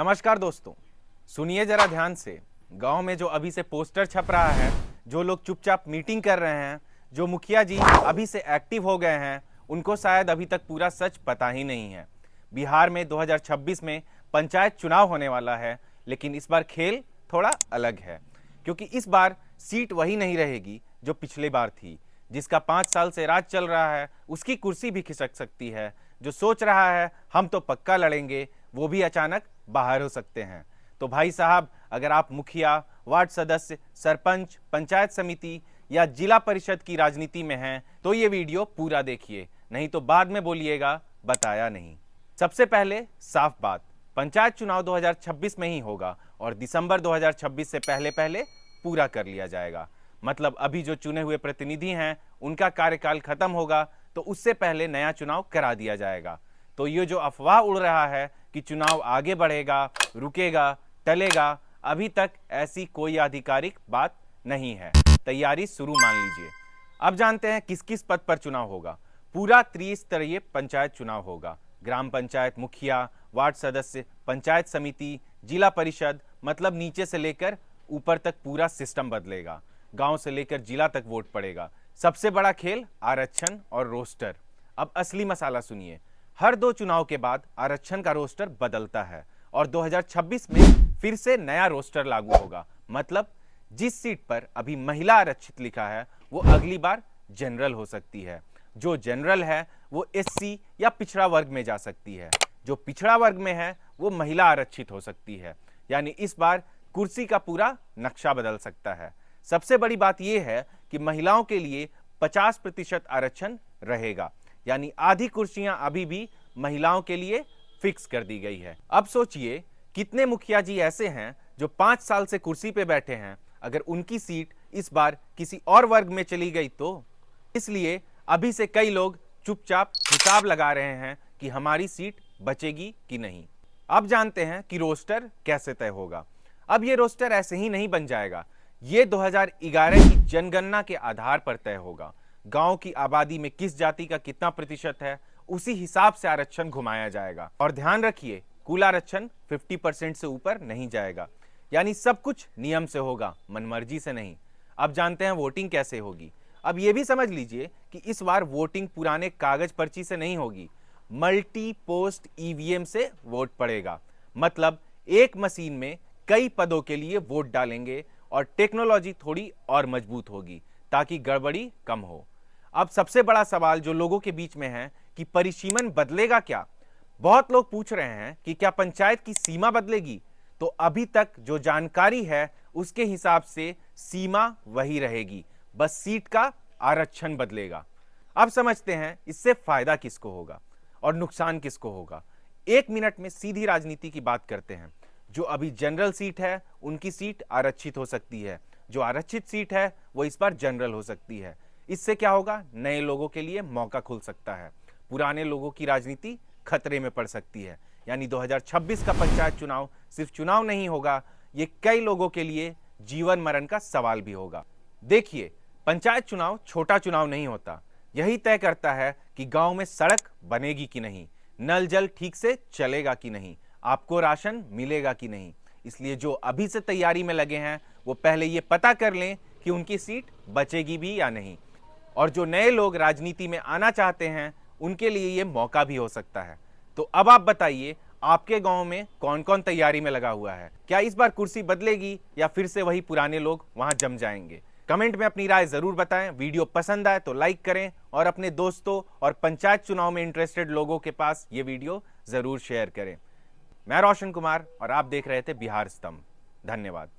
नमस्कार दोस्तों, सुनिए जरा ध्यान से। गांव में जो अभी से पोस्टर छप रहा है, जो लोग चुपचाप मीटिंग कर रहे हैं, जो मुखिया जी अभी से एक्टिव हो गए हैं, उनको शायद अभी तक पूरा सच पता ही नहीं है। बिहार में 2026 में पंचायत चुनाव होने वाला है, लेकिन इस बार खेल थोड़ा अलग है, क्योंकि इस बार सीट वही नहीं रहेगी जो पिछली बार थी। जिसका 5 साल से राज चल रहा है, उसकी कुर्सी भी खिसक सकती है। जो सोच रहा है हम तो पक्का लड़ेंगे, वो भी अचानक बाहर हो सकते हैं। तो भाई साहब, अगर आप मुखिया, वार्ड सदस्य, सरपंच, पंचायत समिति या जिला परिषद की राजनीति में हैं, तो ये वीडियो पूरा देखिए, नहीं तो बाद में बोलिएगा बताया नहीं। सबसे पहले साफ बात, पंचायत चुनाव 2026 में ही होगा और दिसंबर 2026 से पहले पहले पूरा कर लिया जाएगा। मतलब अभी जो चुने हुए प्रतिनिधि हैं, उनका कार्यकाल खत्म होगा तो उससे पहले नया चुनाव करा दिया जाएगा। तो ये जो अफवाह उड़ रहा है कि चुनाव आगे बढ़ेगा, रुकेगा, टलेगा, अभी तक ऐसी कोई आधिकारिक बात नहीं है। तैयारी शुरू मान लीजिए। अब जानते हैं किस किस पद पर चुनाव होगा। पूरा त्रिस्तरीय पंचायत चुनाव होगा। ग्राम पंचायत मुखिया, वार्ड सदस्य, पंचायत समिति, जिला परिषद, मतलब नीचे से लेकर ऊपर तक पूरा सिस्टम बदलेगा। गांव से लेकर जिला तक वोट पड़ेगा। सबसे बड़ा खेल आरक्षण और रोस्टर। अब असली मसाला सुनिए। हर 2 चुनाव के बाद आरक्षण का रोस्टर बदलता है और 2026 में फिर से नया रोस्टर लागू होगा। मतलब जिस सीट पर अभी महिला आरक्षित लिखा है, वो अगली बार जनरल हो सकती है। जो जनरल है वो एससी या पिछड़ा वर्ग में जा सकती है। जो पिछड़ा वर्ग में है वो महिला आरक्षित हो सकती है। यानी इस बार कुर्सी का पूरा नक्शा बदल सकता है। सबसे बड़ी बात यह है कि महिलाओं के लिए 50% आरक्षण रहेगा, यानी आधी कुर्सियां अभी भी महिलाओं के लिए फिक्स कर दी गई है। अब सोचिए कितने मुखिया जी ऐसे हैं जो 5 साल से कुर्सी पे बैठे हैं, अगर उनकी सीट इस बार किसी और वर्ग में चली गई तो। इसलिए अभी से कई लोग चुपचाप हिसाब लगा रहे हैं कि हमारी सीट बचेगी कि नहीं। अब जानते हैं कि रोस्टर कैसे तय होगा। अब ये रोस्टर ऐसे ही नहीं बन जाएगा, ये 2011 की जनगणना के आधार पर तय होगा। गांव की आबादी में किस जाति का कितना प्रतिशत है, उसी हिसाब से आरक्षण घुमाया जाएगा। और ध्यान रखिए, कुल आरक्षण 50% से ऊपर नहीं जाएगा। यानी सब कुछ नियम से होगा, मनमर्जी से नहीं। अब जानते हैं वोटिंग कैसे होगी। अब यह भी समझ लीजिए कि इस बार वोटिंग पुराने कागज पर्ची से नहीं होगी, मल्टी पोस्ट ईवीएम से वोट पड़ेगा। मतलब एक मशीन में कई पदों के लिए वोट डालेंगे और टेक्नोलॉजी थोड़ी और मजबूत होगी ताकि गड़बड़ी कम हो। अब सबसे बड़ा सवाल जो लोगों के बीच में है कि परिसीमन बदलेगा क्या। बहुत लोग पूछ रहे हैं कि क्या पंचायत की सीमा बदलेगी। तो अभी तक जो जानकारी है उसके हिसाब से सीमा वही रहेगी, बस सीट का आरक्षण बदलेगा। अब समझते हैं इससे फायदा किसको होगा और नुकसान किसको होगा। 1 मिनट में सीधी राजनीति की बात करते हैं। जो अभी जनरल सीट है उनकी सीट आरक्षित हो सकती है, जो आरक्षित सीट है वो इस बार जनरल हो सकती है। इससे क्या होगा, नए लोगों के लिए मौका खुल सकता है, पुराने लोगों की राजनीति खतरे में पड़ सकती है। यानी 2026 का पंचायत चुनाव सिर्फ चुनाव नहीं होगा, ये कई लोगों के लिए जीवन मरण का सवाल भी होगा। देखिए, पंचायत चुनाव छोटा चुनाव नहीं होता, यही तय करता है कि गांव में सड़क बनेगी कि नहीं, नल जल ठीक से चलेगा कि नहीं, आपको राशन मिलेगा कि नहीं। इसलिए जो अभी से तैयारी में लगे हैं वो पहले ये पता कर लें कि उनकी सीट बचेगी भी या नहीं। और जो नए लोग राजनीति में आना चाहते हैं उनके लिए ये मौका भी हो सकता है। तो अब आप बताइए, आपके गांव में कौन कौन तैयारी में लगा हुआ है। क्या इस बार कुर्सी बदलेगी या फिर से वही पुराने लोग वहां जम जाएंगे। कमेंट में अपनी राय जरूर बताएं। वीडियो पसंद आए तो लाइक करें और अपने दोस्तों और पंचायत चुनाव में इंटरेस्टेड लोगों के पास ये वीडियो जरूर शेयर करें। मैं रोशन कुमार और आप देख रहे थे बिहार स्तंभ। धन्यवाद।